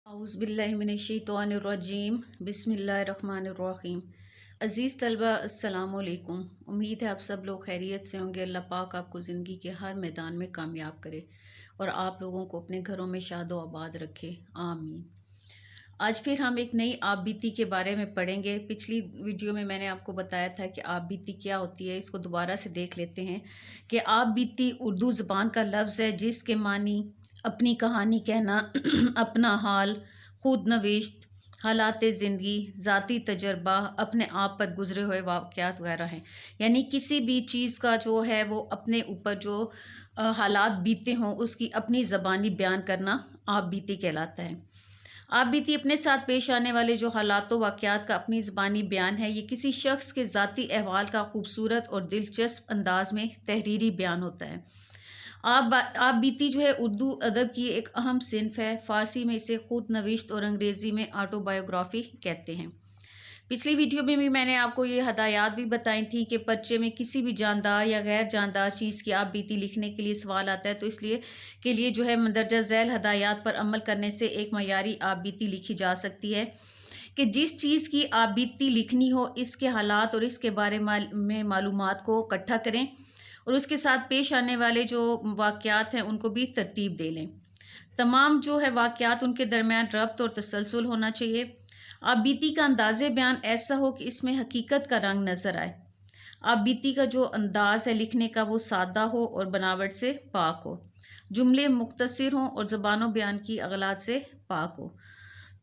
औज़ुबिल्लाहिमिनश्शैतानिर्रजीम बिस्मिल्लाहिर्रहमानिर्रहीम। अज़ीज़ तलबा अस्सलामु अलैकुम। उम्मीद है आप सब लोग खैरियत से होंगे। अल्लाह पाक आपको ज़िंदगी के हर मैदान में कामयाब करे और आप लोगों को अपने घरों में शादो आबाद रखे, आमीन। आज फिर हम एक नई आप बीती के बारे में पढ़ेंगे। पिछली वीडियो में मैंने आपको बताया था कि आप बीती क्या होती है। इसको दोबारा से देख लेते हैं कि आप बीती उर्दू ज़बान का लफ्ज़ है जिसके मानी अपनी कहानी कहना, अपना हाल, खुद नविश्त, हालात ज़िंदगी, ज़ाती तजर्बा, अपने आप पर गुज़रे हुए वाक़यात वगैरह हैं। यानी किसी भी चीज़ का जो है वो अपने ऊपर जो हालात बीते हों उसकी अपनी ज़बानी बयान करना आप बीती कहलाता है। आप बीती अपने साथ पेश आने वाले जो हालात व वाक़यात का अपनी ज़बानी बयान है। ये किसी शख्स के ज़ाती अहवाल का खूबसूरत और दिलचस्प अंदाज में तहरीरी बयान होता है। आप बीती जो है उर्दू अदब की एक अहम सिन्फ है। फ़ारसी में इसे खुद नविश्त और अंग्रेज़ी में ऑटोबायोग्राफ़ी कहते हैं। पिछली वीडियो में भी मैंने आपको ये हदायत भी बताई थी कि पर्चे में किसी भी जानदार या गैर जानदार चीज़ की आप बीती लिखने के लिए सवाल आता है तो इसलिए के लिए जो है मंदरजा झैल हदायत पर अमल करने से एक मयारी आप बीती लिखी जा सकती है कि जिस चीज़ की आप बीती लिखनी हो इसके हालात और इसके बारे में मालूमात को इकट्ठा करें और उसके साथ पेश आने वाले जो वाक़यात हैं उनको भी तरतीब दे लें। तमाम जो है वाक़यात उनके दरमियान रब्त और तसलसल होना चाहिए। आप बीती का अंदाज़े बयान ऐसा हो कि इसमें हकीकत का रंग नज़र आए। आप बीती का जो अंदाज़ है लिखने का वो सादा हो और बनावट से पाक हो। जुमले मुख्तसर हों और ज़बानो बयान की अगलात से पाक हो।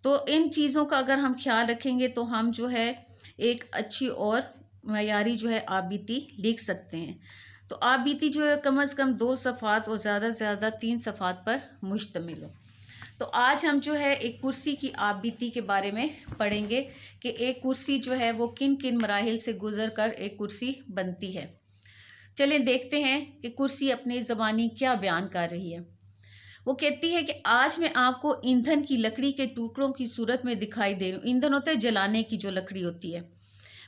तो इन चीज़ों का अगर हम ख्याल रखेंगे तो हम जो है एक अच्छी और मयारी जो है आप बीती लिख सकते हैं। तो आप बीती जो है कम अज़ कम 2 सफ़ात और ज़्यादा से ज़्यादा 3 सफ़ात पर मुश्तमिल हो। तो आज हम जो है एक कुर्सी की आप बीती के बारे में पढ़ेंगे कि एक कुर्सी जो है वो किन किन मराहिल से गुज़र कर एक कुर्सी बनती है। चलें देखते हैं कि कुर्सी अपनी ज़बानी क्या बयान कर रही है। वो कहती है कि आज मैं आपको ईंधन की लकड़ी के टुकड़ों की सूरत में दिखाई दे रही हूँ। ईंधन होता है जलाने की जो लकड़ी होती है।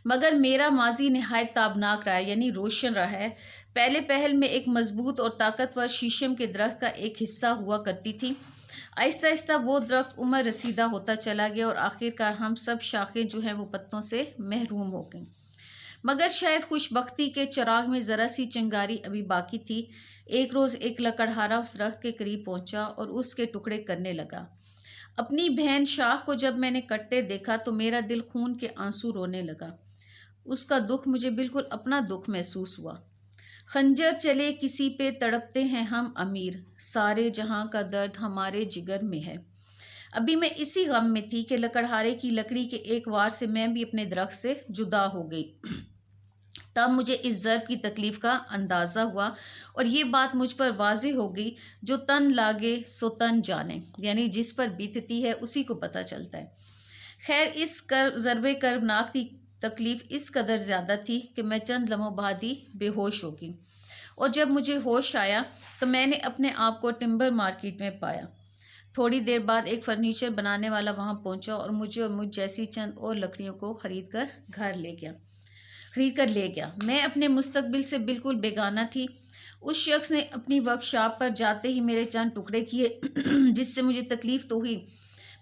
मगर मेरा माजी नहायत ताबनाक रहा है, यानी रोशन रहा है। पहले पहल में एक मजबूत और ताकतवर शीशम के दरख्त का एक हिस्सा हुआ करती थी। आहिस्ता आहिस्ता वो दरख्त उम्र रसीदा होता चला गया और आखिरकार हम सब शाखें जो हैं वो पत्तों से महरूम हो गईं। मगर शायद खुशबख्ती के चिराग में ज़रा सी चिंगारी अभी बाकी थी। एक रोज़ एक लकड़हारा उस दरख्त के करीब पहुंचा और उसके टुकड़े करने लगा। अपनी बहन शाख को जब मैंने कटते देखा तो मेरा दिल खून के आंसू रोने लगा। उसका दुख मुझे बिल्कुल अपना दुख महसूस हुआ। खंजर चले किसी पे तड़पते हैं हम अमीर, सारे जहां का दर्द हमारे जिगर में है। अभी मैं इसी गम में थी कि लकड़हारे की लकड़ी के एक वार से मैं भी अपने दरख्त से जुदा हो गई। तब मुझे इस ज़र्ब की तकलीफ़ का अंदाज़ा हुआ और ये बात मुझ पर वाज़ेह हो गई, जो तन लागे सो तन जाने, यानी जिस पर बीतती है उसी को पता चलता है। खैर इस ज़रबे कर्बनाक की तकलीफ़ इस कदर ज़्यादा थी कि मैं चंद लम्हों बाद ही बेहोश हो गई और जब मुझे होश आया तो मैंने अपने आप को टिम्बर मार्केट में पाया। थोड़ी देर बाद एक फर्नीचर बनाने वाला वहाँ पहुँचा और मुझ जैसी चंद और लकड़ियों को खरीद कर ले गया। मैं अपने मुस्तकबिल से बिल्कुल बेगाना थी। उस शख्स ने अपनी वर्कशॉप पर जाते ही मेरे चंद टुकड़े किए जिससे मुझे तकलीफ़ तो हुई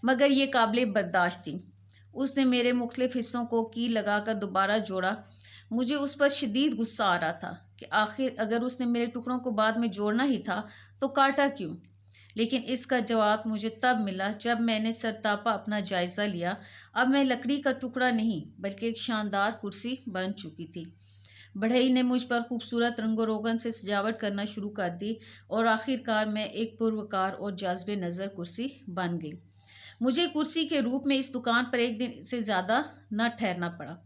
मगर ये काबिल बर्दाश्त थी। उसने मेरे मुख्तलिफ़ हिस्सों को कील लगाकर दोबारा जोड़ा। मुझे उस पर शदीद गुस्सा आ रहा था कि आखिर अगर उसने मेरे टुकड़ों को बाद में जोड़ना ही था तो काटा क्यों। लेकिन इसका जवाब मुझे तब मिला जब मैंने सरतापा अपना जायज़ा लिया। अब मैं लकड़ी का टुकड़ा नहीं बल्कि एक शानदार कुर्सी बन चुकी थी। बढ़ई ने मुझ पर खूबसूरत रंगो रोगन से सजावट करना शुरू कर दी और आखिरकार मैं एक पुरवकार और जाज़बे नज़र कुर्सी बन गई। मुझे कुर्सी के रूप में इस दुकान पर एक दिन से ज़्यादा न ठहरना पड़ा।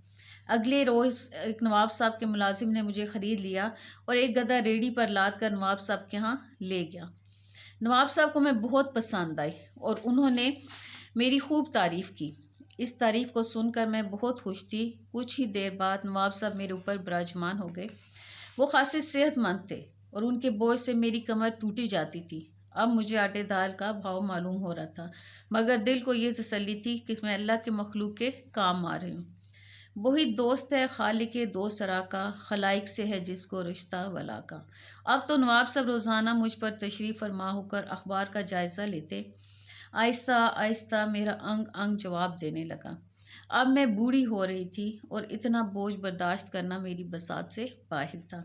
अगले रोज़ एक नवाब साहब के मुलाजिम ने मुझे ख़रीद लिया और एक गधा रेडी पर लाद कर नवाब साहब के यहाँ ले गया। नवाब साहब को मैं बहुत पसंद आई और उन्होंने मेरी खूब तारीफ़ की। इस तारीफ़ को सुनकर मैं बहुत खुश थी। कुछ ही देर बाद नवाब साहब मेरे ऊपर विराजमान हो गए। वो खासे सेहतमंद थे और उनके बोझ से मेरी कमर टूटी जाती थी। अब मुझे आटे दाल का भाव मालूम हो रहा था मगर दिल को ये तसल्ली थी कि मैं अल्लाह के मखलूक के काम आ रही हूँ। वही दोस्त है खालिक दो सरा का, खलाइक से है जिसको रिश्ता वला का। अब तो नवाब साहब रोज़ाना मुझ पर तशरीफ़ फरमा होकर अखबार का जायज़ा लेते। آہستہ آہستہ میرا انگ انگ جواب دینے لگا۔ اب میں بوڑھی ہو رہی تھی اور اتنا بوجھ برداشت کرنا میری بساط سے باہر تھا۔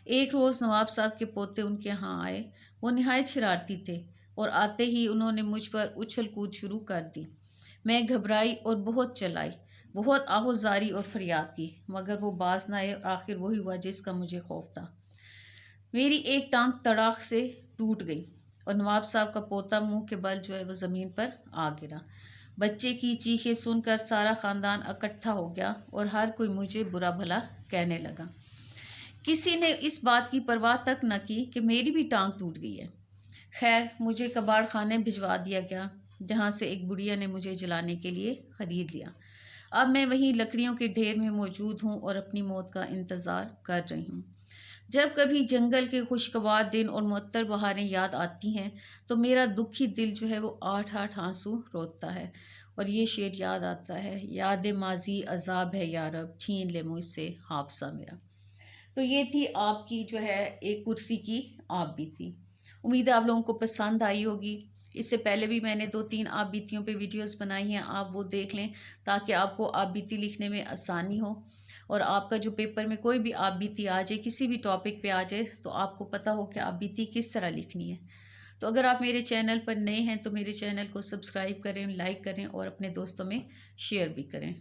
ایک روز نواب صاحب کے پوتے ان کے یہاں آئے۔ وہ نہایت شرارتی تھے اور آتے ہی انہوں نے مجھ پر اچھل کود شروع کر دی۔ میں گھبرائی اور بہت چلائی، بہت آہوزاری اور فریاد کی، مگر وہ باز نہ آئے اور آخر وہی ہوا جس کا مجھے خوف تھا۔ میری ایک ٹانگ تڑاک سے ٹوٹ گئی اور نواب صاحب کا پوتا منہ کے بل جو ہے وہ زمین پر آ گرا۔ بچے کی چیخیں سن کر سارا خاندان اکٹھا ہو گیا اور ہر کوئی مجھے برا بھلا کہنے لگا۔ کسی نے اس بات کی پرواہ تک نہ کی کہ میری بھی ٹانگ ٹوٹ گئی ہے۔ خیر، مجھے کباڑ خانے بھجوا دیا گیا، جہاں سے ایک بڑھیا نے مجھے جلانے کے لیے خرید لیا۔ اب میں وہیں لکڑیوں کے ڈھیر میں موجود ہوں اور اپنی موت کا انتظار کر رہی ہوں۔ جب کبھی جنگل کے خوشگوار دن اور معطر بہاریں یاد آتی ہیں تو میرا دکھی دل جو ہے وہ آٹھ آٹھ آنسو روتا ہے اور یہ شعر یاد آتا ہے: یاد ماضی عذاب ہے یارب، چھین لے مجھ سے حافظہ میرا۔ تو یہ تھی آپ کی جو ہے ایک کرسی کی آپ بیتی۔ امید ہے آپ لوگوں کو پسند آئی ہوگی۔ اس سے پہلے بھی میں نے 2-3 آپ بیتیوں پہ ویڈیوز بنائی ہیں، آپ وہ دیکھ لیں تاکہ آپ کو آپ بیتی لکھنے میں آسانی ہو، اور آپ کا جو پیپر میں کوئی بھی آپ بیتی آ جائے، کسی بھی ٹاپک پہ آ جائے، تو آپ کو پتہ ہو کہ آپ بیتی کس طرح لکھنی ہے۔ تو اگر آپ میرے چینل پر نئے ہیں تو میرے چینل کو سبسکرائب کریں، لائک کریں اور اپنے دوستوں میں شیئر بھی کریں۔